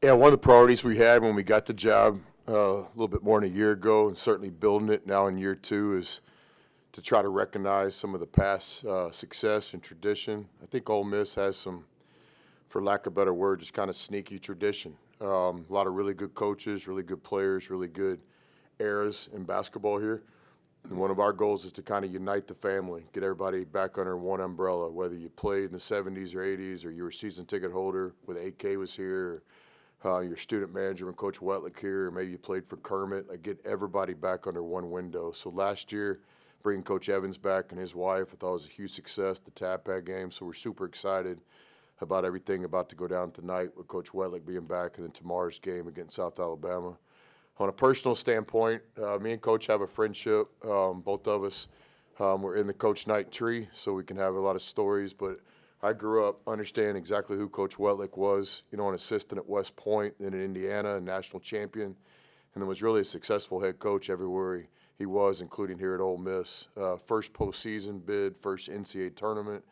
Yeah, one of the priorities we had when we got the job a little bit more than a year ago, and certainly building it now in year two, is to try to recognize some of the past success and tradition. I think Ole Miss has some, for lack of a better word, just kind of sneaky tradition. A lot of really good coaches, really good players, really good eras in basketball here. And one of our goals is to kind of unite the family, get everybody back under one umbrella, whether you played in the 70s or 80s or you were a season ticket holder when AK was here, or your student manager when Coach Weltlich here, or maybe you played for Kermit. Like, get everybody back under one window. So last year, bringing Coach Evans back and his wife, I thought it was a huge success, the tap pad game. So we're super excited about everything about to go down tonight with Coach Weltlich being back, and then tomorrow's game against South Alabama. On a personal standpoint, me and Coach have a friendship. Both of us were in the Coach Knight tree, so we can have a lot of stories. But I grew up understanding exactly who Coach Weltlich was, an assistant at West Point, then in Indiana, a national champion, and then was really a successful head coach everywhere he was, including here at Ole Miss. First postseason bid, first NCAA tournament,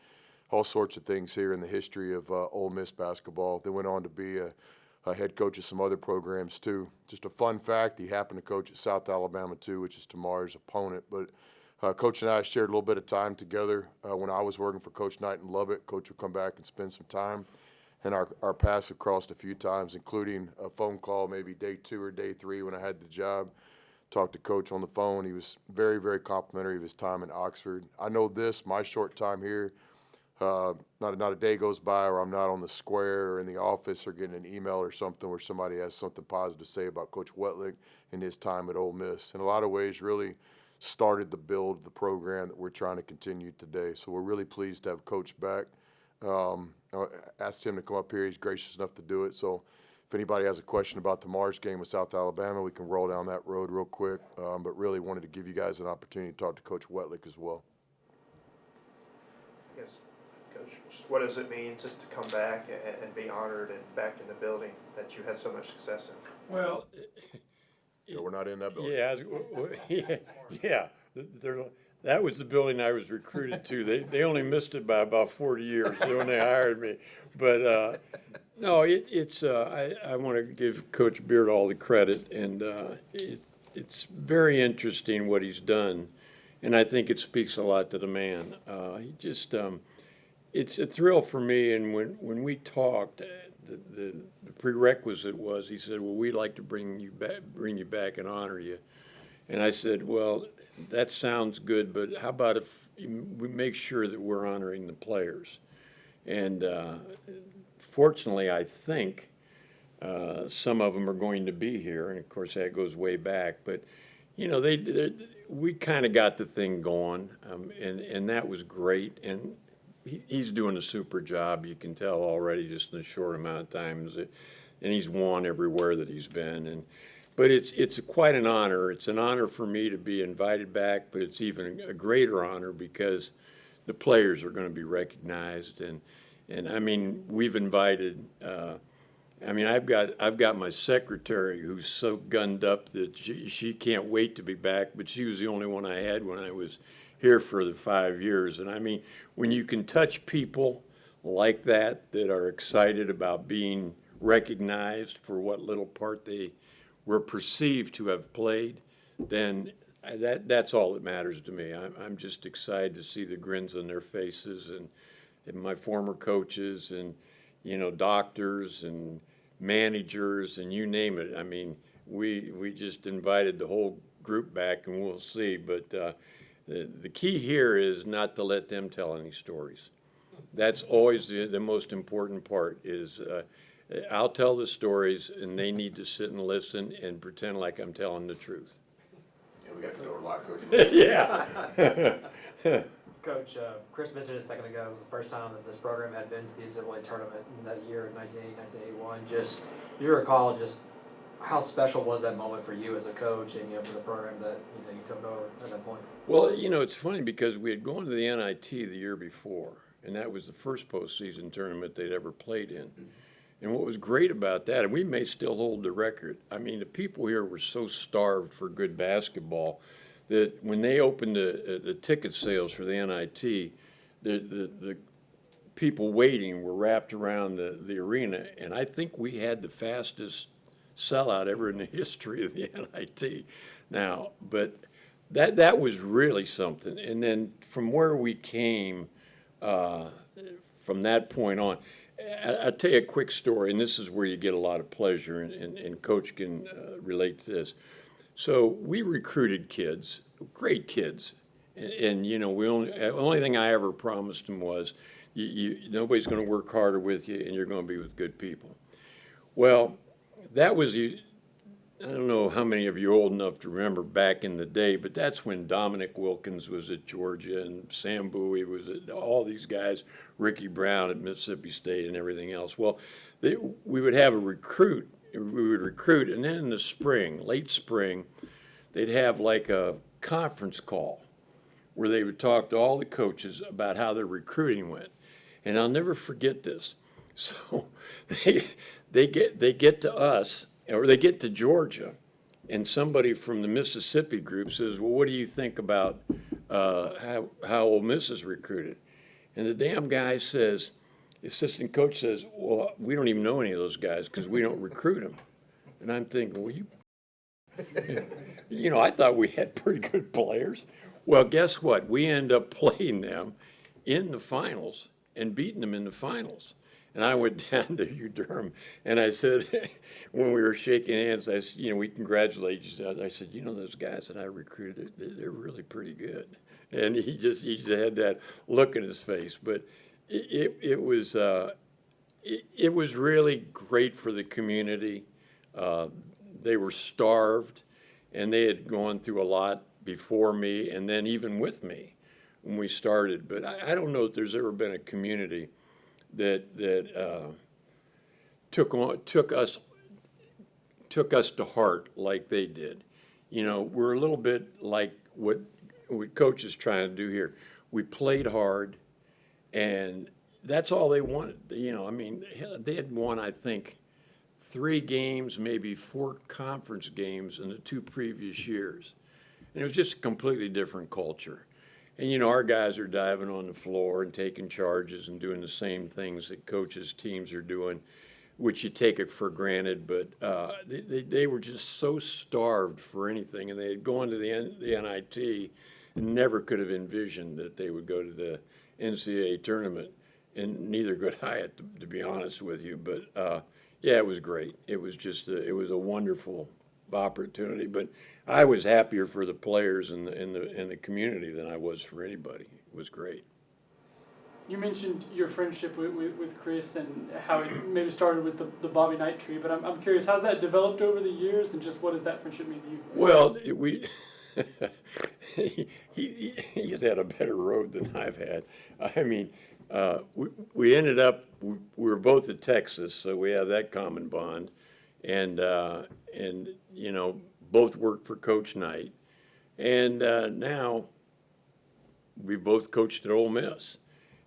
all sorts of things here in the history of Ole Miss basketball. They went on to be a head coach of some other programs too. Just a fun fact, he happened to coach at South Alabama too, which is tomorrow's opponent. But Coach and I shared a little bit of time together when I was working for Coach Knight in Lubbock. Coach would come back and spend some time, and our paths have crossed a few times, including a phone call maybe day 2 or day 3 when I had the job. Talked to Coach on the phone. He was very, very complimentary of his time in Oxford. I know this, my short time here, not a day goes by where I'm not on the square or in the office or getting an email or something where somebody has something positive to say about Coach Weltlich and his time at Ole Miss. In a lot of ways, really started the build of the program that we're trying to continue today. So we're really pleased to have Coach back. I asked him to come up here. He's gracious enough to do it. So if anybody has a question about tomorrow's game with South Alabama, we can roll down that road real quick. But really wanted to give you guys an opportunity to talk to Coach Weltlich as well. Yes. Coach, just what does it mean to come back and be honored and back in the building that you had so much success in? Well, We're not in that building. yeah. That was the building I was recruited to. They only missed it by about 40 years when they hired me. But no, I want to give Coach Beard all the credit, and it's very interesting what he's done, and I think it speaks a lot to the man. He just it's a thrill for me, and when we talked, the prerequisite was, he said, well, we'd like to bring you back and honor you. And I said, well, that sounds good, but how about if we make sure that we're honoring the players? And fortunately, I think some of them are going to be here, and of course that goes way back. But we kind of got the thing going, and that was great. And he's doing a super job. You can tell already just in a short amount of time, and he's won everywhere that he's been. But it's quite an honor. It's an honor for me to be invited back, but it's even a greater honor because the players are going to be recognized. And I mean, we've invited. I've got my secretary who's so gunned up that she can't wait to be back. But she was the only one I had when I was here for the 5 years. And I mean, when you can touch people like that are excited about being recognized for what little part they were perceived to have played, then that's all that matters to me. I'm just excited to see the grins on their faces and my former coaches and doctors and managers and you name it. I mean, we just invited the whole group back, and we'll see. But the key here is not to let them tell any stories. That's always the most important part is I'll tell the stories, and they need to sit and listen and pretend like I'm telling the truth. Yeah, we got the door locked, Coach. Yeah. Coach, Chris mentioned a second ago, it was the first time that this program had been to the NCAA tournament in that year, 1980, 1981. Just, you recall just how special was that moment for you as a coach and for the program that you took over at that point? Well, it's funny because we had gone to the NIT the year before, and that was the first postseason tournament they'd ever played in. And what was great about that, and we may still hold the record, I mean, the people here were so starved for good basketball that when they opened the ticket sales for the NIT, the people waiting were wrapped around the arena, and I think we had the fastest sellout ever in the history of the NIT. Now, but that was really something. And then from where we came, from that point on, I'll tell you a quick story, and this is where you get a lot of pleasure, and Coach can relate to this. So we recruited kids, great kids, and you know, only thing I ever promised them was, nobody's going to work harder with you, and you're going to be with good people. Well, that was, I don't know how many of you are old enough to remember back in the day, but that's when Dominic Wilkins was at Georgia and Sam Bowie was at all these guys, Ricky Brown at Mississippi State and everything else. Well, we would have we would recruit, and then in the spring, late spring, they'd have like a conference call where they would talk to all the coaches about how their recruiting went. And I'll never forget this. So they get to us, or they get to Georgia, and somebody from the Mississippi group says, well, what do you think about how Ole Miss is recruited? And the damn guy says, the assistant coach says, well, we don't even know any of those guys because we don't recruit them. And I'm thinking, well, you know, I thought we had pretty good players. Well, guess what? We end up playing them in the finals and beating them in the finals. And I went down to Durham, and I said, when we were shaking hands, I said, you know, we congratulate you. I said, you know, those guys that I recruited, they're really pretty good. And he just had that look in his face. But it was really great for the community. They were starved, and they had gone through a lot before me, and then even with me when we started. But I don't know if there's ever been a community that took us to heart like they did. You know, we're a little bit like what Coach is trying to do here. We played hard, and that's all they wanted. You know, I mean, they had won, I think, 3 games, maybe 4 conference games in the 2 previous years. And it was just a completely different culture. And, you know, our guys are diving on the floor and taking charges and doing the same things that coaches' teams are doing, which you take it for granted. But they were just so starved for anything. And they had gone to the NIT and never could have envisioned that they would go to the NCAA tournament. And neither could I, to be honest with you. But, yeah, it was great. It was just it was a wonderful opportunity. But I was happier for the players and the community than I was for anybody. It was great. You mentioned your friendship with Chris and how it maybe started with the Bobby Knight tree, but I'm curious, how's that developed over the years, and just what does that friendship mean to you? Well, he's had a better road than I've had. I mean, we ended up, we were both at Texas, so we have that common bond, and you know, both worked for Coach Knight, and now we've both coached at Ole Miss.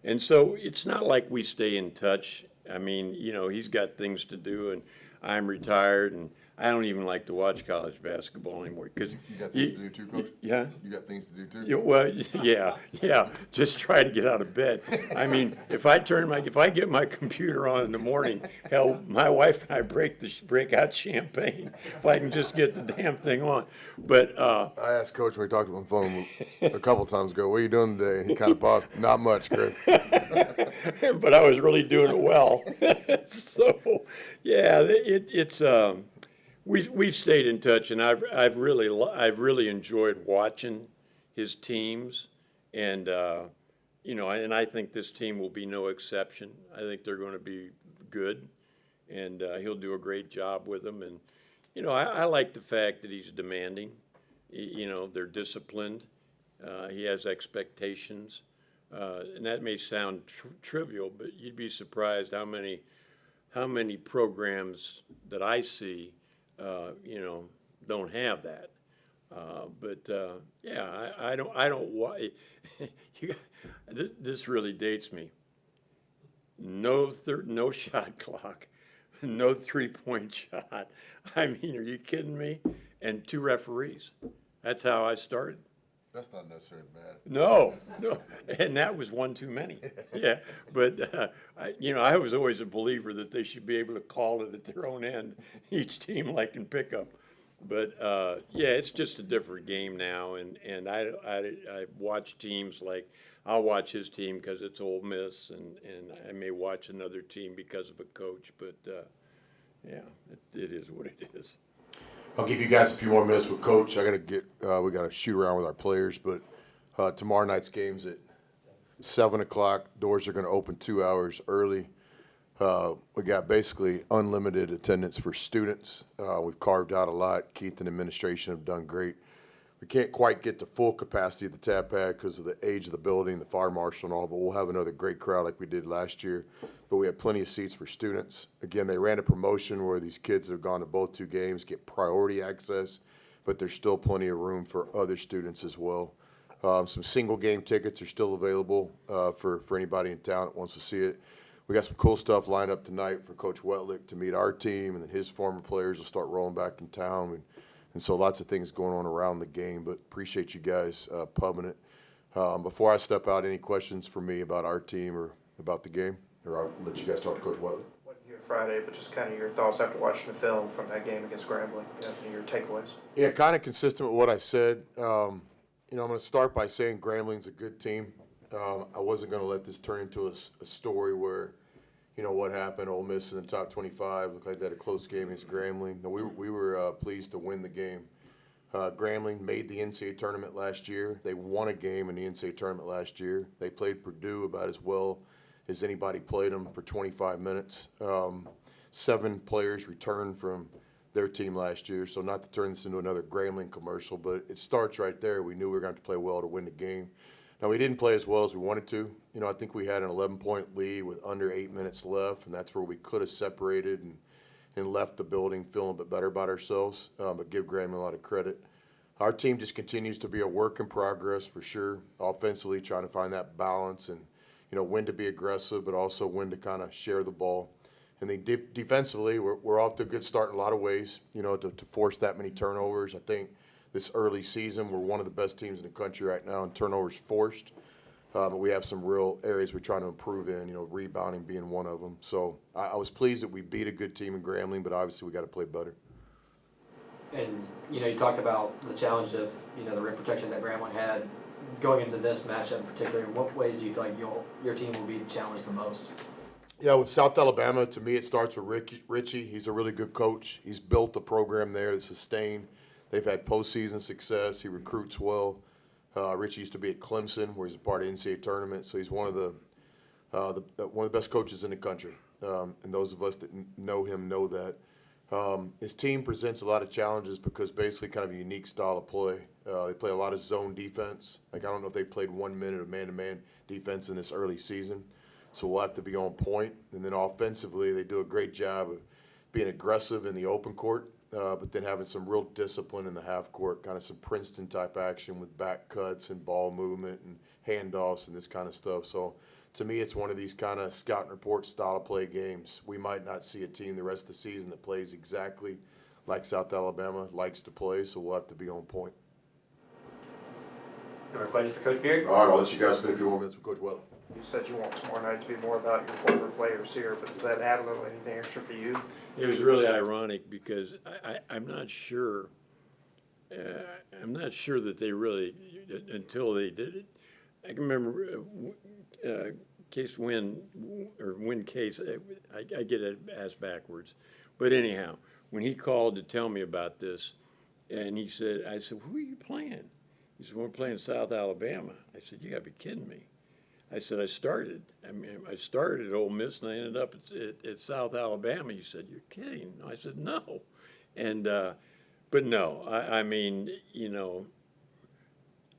And so it's not like we stay in touch. I mean, you know, he's got things to do, and I'm retired, and I don't even like to watch college basketball anymore. Cause You got things to do too, Coach? Yeah. You got things to do too? Well, yeah. Just try to get out of bed. I mean, if I get my computer on in the morning, hell, my wife and I break out champagne if I can just get the damn thing on. But I asked Coach when we talked on the phone a couple times ago, what are you doing today? And he kind of paused, not much, Chris. but I was really doing it well. So, yeah, we've stayed in touch, and I've really enjoyed watching his teams, and you know, and I think this team will be no exception. I think they're going to be good, and he'll do a great job with them. And you know, I like the fact that he's demanding. You know, they're disciplined. He has expectations, and that may sound trivial, but you'd be surprised how many programs that I see, you know, don't have that. Yeah, I don't. Why? This really dates me. No shot clock, no 3-point shot. I mean, are you kidding me? And 2 referees. That's how I started. That's not necessarily bad. No, and that was one too many. Yeah, but I was always a believer that they should be able to call it at their own end, each team like in pickup. But yeah, it's just a different game now, and I watch teams like I'll watch his team because it's Ole Miss, and I may watch another team because of a coach. But yeah, it is what it is. I'll give you guys a few more minutes with Coach. I got to we got to shoot around with our players, but tomorrow night's game's at 7 o'clock. Doors are going to open 2 hours early. We got basically unlimited attendance for students. We've carved out a lot. Keith and administration have done great. We can't quite get to full capacity at the Tap Pad because of the age of the building, the fire marshal and all, but we'll have another great crowd like we did last year. But we have plenty of seats for students. Again, they ran a promotion where these kids that have gone to both 2 games get priority access, but there's still plenty of room for other students as well. Some single game tickets are still available for anybody in town that wants to see it. We got some cool stuff lined up tonight for Coach Weltlich to meet our team, and then his former players will start rolling back in town. And so lots of things going on around the game, but appreciate you guys pubbing it. Before I step out, any questions for me about our team or about the game? Or I'll let you guys talk to Coach Weltlich. Wasn't here Friday, but just kind of your thoughts after watching the film from that game against Grambling, and your takeaways. Yeah, kind of consistent with what I said. I'm going to start by saying Grambling's a good team. I wasn't going to let this turn into a story where, what happened, Ole Miss in the top 25, looked like they had a close game against Grambling. No, we were pleased to win the game. Grambling made the NCAA tournament last year. They won a game in the NCAA tournament last year. They played Purdue about as well as anybody played them for 25 minutes. 7 players returned from their team last year, so not to turn this into another Grambling commercial, but it starts right there. We knew we were going to have to play well to win the game. Now, we didn't play as well as we wanted to. I think we had an 11-point lead with under 8 minutes left, and that's where we could have separated and left the building feeling a bit better about ourselves, but give Grambling a lot of credit. Our team just continues to be a work in progress for sure, offensively trying to find that balance and, when to be aggressive, but also when to kind of share the ball. And then defensively, we're off to a good start in a lot of ways, to force that many turnovers. I think this early season, we're one of the best teams in the country right now in turnovers forced. But we have some real areas we're trying to improve in, rebounding being one of them. So I was pleased that we beat a good team in Grambling, but obviously we got to play better. And, you talked about the challenge of, the rim protection that Grambling had. Going into this matchup in particular, in what ways do you feel like your team will be challenged the most? Yeah, with South Alabama, to me it starts with Richie. He's a really good coach. He's built a program there to sustain. They've had postseason success. He recruits well. Richie used to be at Clemson, where he's a part of the NCAA tournament, so he's one of the best coaches in the country. And those of us that know him know that. His team presents a lot of challenges because basically kind of a unique style of play. They play a lot of zone defense. I don't know if they played 1 minute of man-to-man defense in this early season. So we'll have to be on point. And then offensively, they do a great job of being aggressive in the open court, but then having some real discipline in the half court, kind of some Princeton-type action with back cuts and ball movement and handoffs and this kind of stuff. So to me, it's one of these kind of scout and report style of play games. We might not see a team the rest of the season that plays exactly like South Alabama likes to play, so we'll have to be on point. Any more questions for Coach Beard? All right, I'll let you guys spend a few more minutes with Coach Weltlich. You said you want tomorrow night to be more about your former players here, but does that add a little anything extra for you? It was really ironic because I'm not sure. I'm not sure that they really, until they did it. I can remember Case Win Case. I get it asked backwards, but anyhow, when he called to tell me about this, and I said, who are you playing? He said, we're playing South Alabama. I said, you got to be kidding me. I said, I started at Ole Miss and I ended up at South Alabama. He said, you're kidding. I said, no. And, but no, I mean,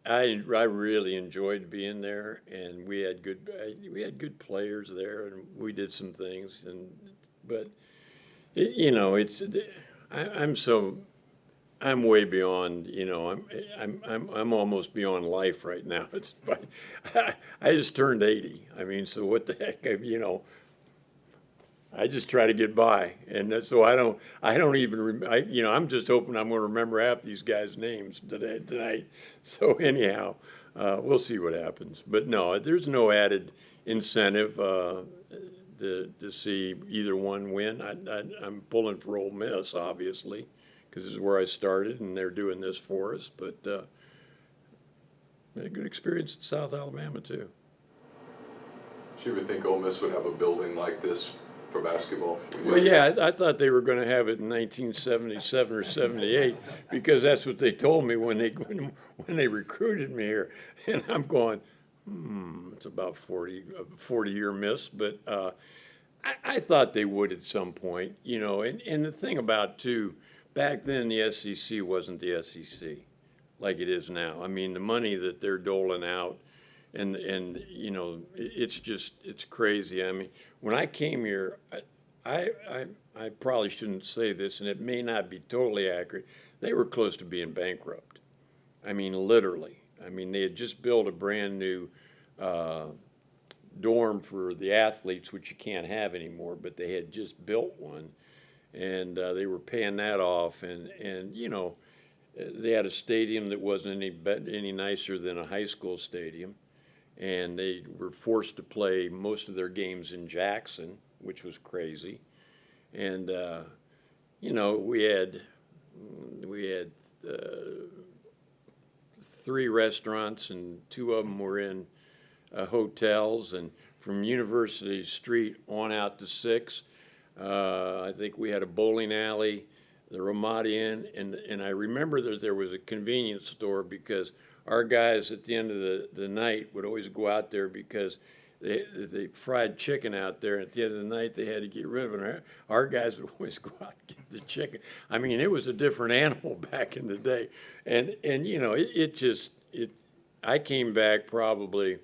I really enjoyed being there, and we had good players there, and we did some things, but I'm way beyond, I'm almost beyond life right now. I just turned 80. I mean, so what the heck, I just try to get by, and so I don't even, I'm just hoping I'm gonna remember half these guys' names tonight. So anyhow, we'll see what happens. But no, there's no added incentive, to see either one win. I'm pulling for Ole Miss, obviously, because this is where I started, and they're doing this for us. But had a good experience in South Alabama too. Did you ever think Ole Miss would have a building like this for basketball? Well, yeah, I thought they were going to have it in 1977 or 78 because that's what they told me when they recruited me here, and I'm going, it's about 40-year miss, but I thought they would at some point, and the thing about too, back then the SEC wasn't the SEC like it is now. I mean, the money that they're doling out. And it's crazy. I mean, when I came here, I probably shouldn't say this, and it may not be totally accurate. They were close to being bankrupt. I mean, literally. I mean, they had just built a brand new dorm for the athletes, which you can't have anymore, but they had just built one, and they were paying that off, and they had a stadium that wasn't any nicer than a high school stadium. And they were forced to play most of their games in Jackson, which was crazy. And we had 3 restaurants, and 2 of them were in hotels. And from University Street on out to 6, I think we had a bowling alley, the Ramadi Inn, and I remember that there was a convenience store because our guys at the end of the night would always go out there because they fried chicken out there. And at the end of the night, they had to get rid of it. Our guys would always go out and get the chicken. I mean, it was a different animal back in the day. And I came back probably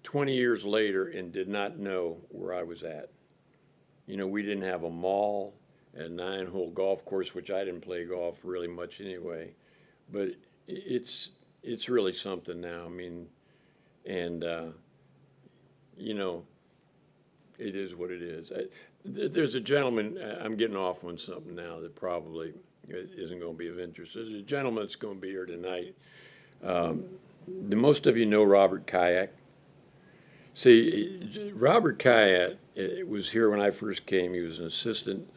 20 years later and did not know where I was at. We didn't have a mall, a 9-hole golf course, which I didn't play golf really much anyway. But it's really something now. I mean, and it is what it is. There's a gentleman. I'm getting off on something now that probably isn't going to be of interest. There's a gentleman that's going to be here tonight. Do most of you know Robert Kayak? See, Robert Kayak was here when I first came. He was an assistant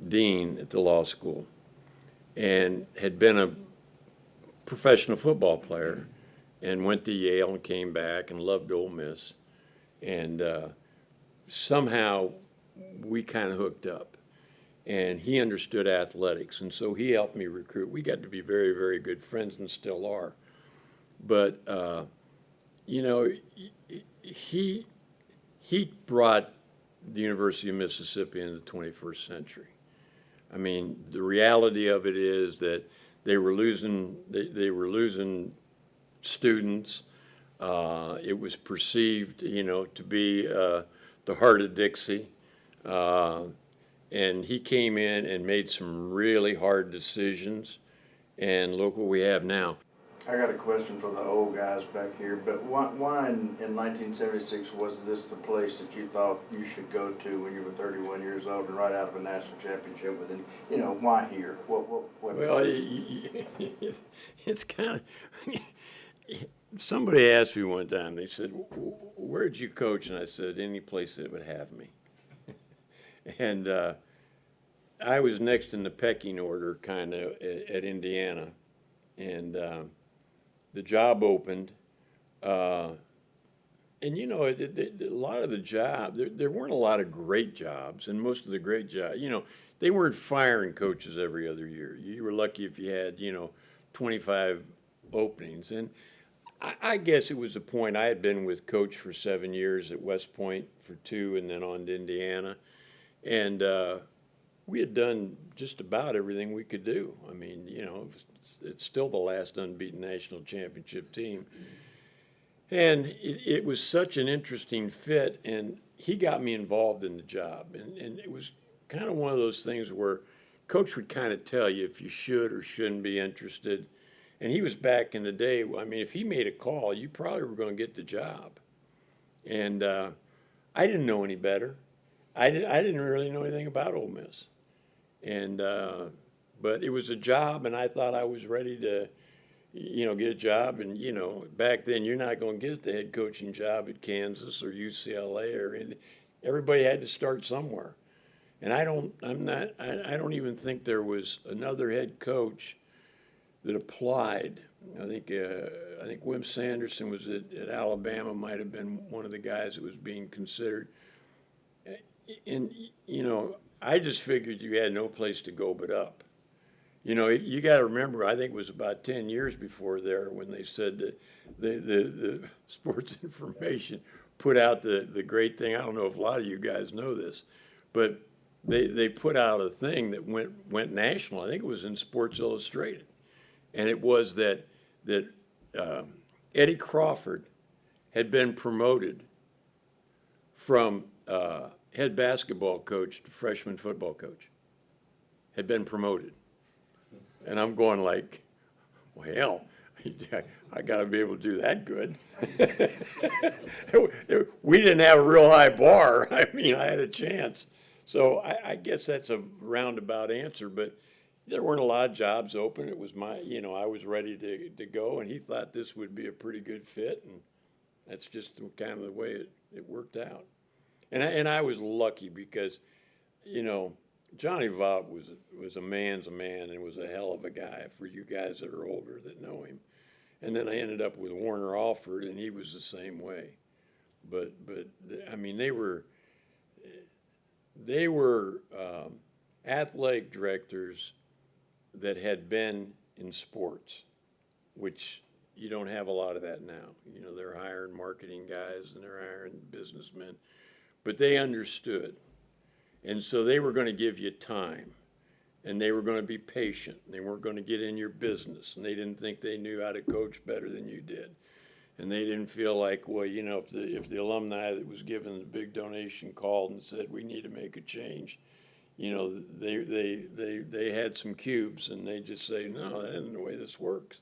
dean at the law school and had been a professional football player and went to Yale and came back and loved Ole Miss. And somehow we kind of hooked up. And he understood athletics, and so he helped me recruit. We got to be very, very good friends and still are. But, he brought the University of Mississippi into the 21st century. I mean, the reality of it is that they were losing students. It was perceived, to be the heart of Dixie. And he came in and made some really hard decisions. And look what we have now. I got a question for the old guys back here, but why in 1976 was this the place that you thought you should go to when you were 31 years old and right out of a national championship within, why here? What? Well, it's kind of, somebody asked me one time, they said, where'd you coach? And I said, any place that would have me. And I was next in the pecking order kind of at Indiana. And the job opened, and a lot of the job, there weren't a lot of great jobs, and most of the great jobs, they weren't firing coaches every other year. You were lucky if you had, 25 openings. And I guess it was the point. I had been with Coach for 7 years at West Point for 2, and then on to Indiana, and we had done just about everything we could do. I mean, it's still the last unbeaten national championship team. And it was such an interesting fit, and he got me involved in the job. And it was kind of one of those things where Coach would kind of tell you if you should or shouldn't be interested. And he was back in the day, I mean, if he made a call, you probably were going to get the job. And I didn't know any better. I didn't really know anything about Ole Miss. And, but it was a job, and I thought I was ready to, get a job. And, back then, you're not going to get the head coaching job at Kansas or UCLA or everybody had to start somewhere. And I don't even think there was another head coach that applied. I think Wim Sanderson was at Alabama, might have been one of the guys that was being considered. And, I just figured you had no place to go but up. You got to remember, I think it was about 10 years before there when they said that the Sports Information put out the great thing. I don't know if a lot of you guys know this, but they put out a thing that went national. I think it was in Sports Illustrated. And it was that Eddie Crawford had been promoted from head basketball coach to freshman football coach. Had been promoted. And I'm going like, well, I got to be able to do that good. We didn't have a real high bar. I mean, I had a chance. So I guess that's a roundabout answer, but there weren't a lot of jobs open. It was I was ready to go, and he thought this would be a pretty good fit, and that's just kind of the way it worked out. And I was lucky because, Johnny Vaught was a man's man and was a hell of a guy for you guys that are older that know him. And then I ended up with Warner Alford, and he was the same way. But I mean, they were athletic directors that had been in sports, which you don't have a lot of that now. They're hiring marketing guys and they're hiring businessmen, but they understood. And so they were going to give you time, and they were going to be patient, and they weren't going to get in your business, and they didn't think they knew how to coach better than you did. And they didn't feel like, well, if the alumni that was given the big donation called and said, we need to make a change, they had some cubes, and they just say, no, that isn't the way this works.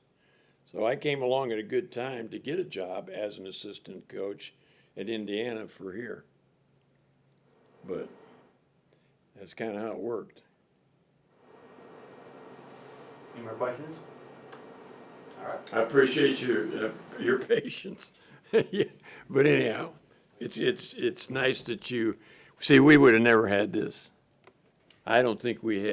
So I came along at a good time to get a job as an assistant coach at Indiana for here. But that's kind of how it worked. Any more questions? All right. I appreciate your patience. Yeah. But anyhow, it's nice that you see. We would have never had this. I don't think we had.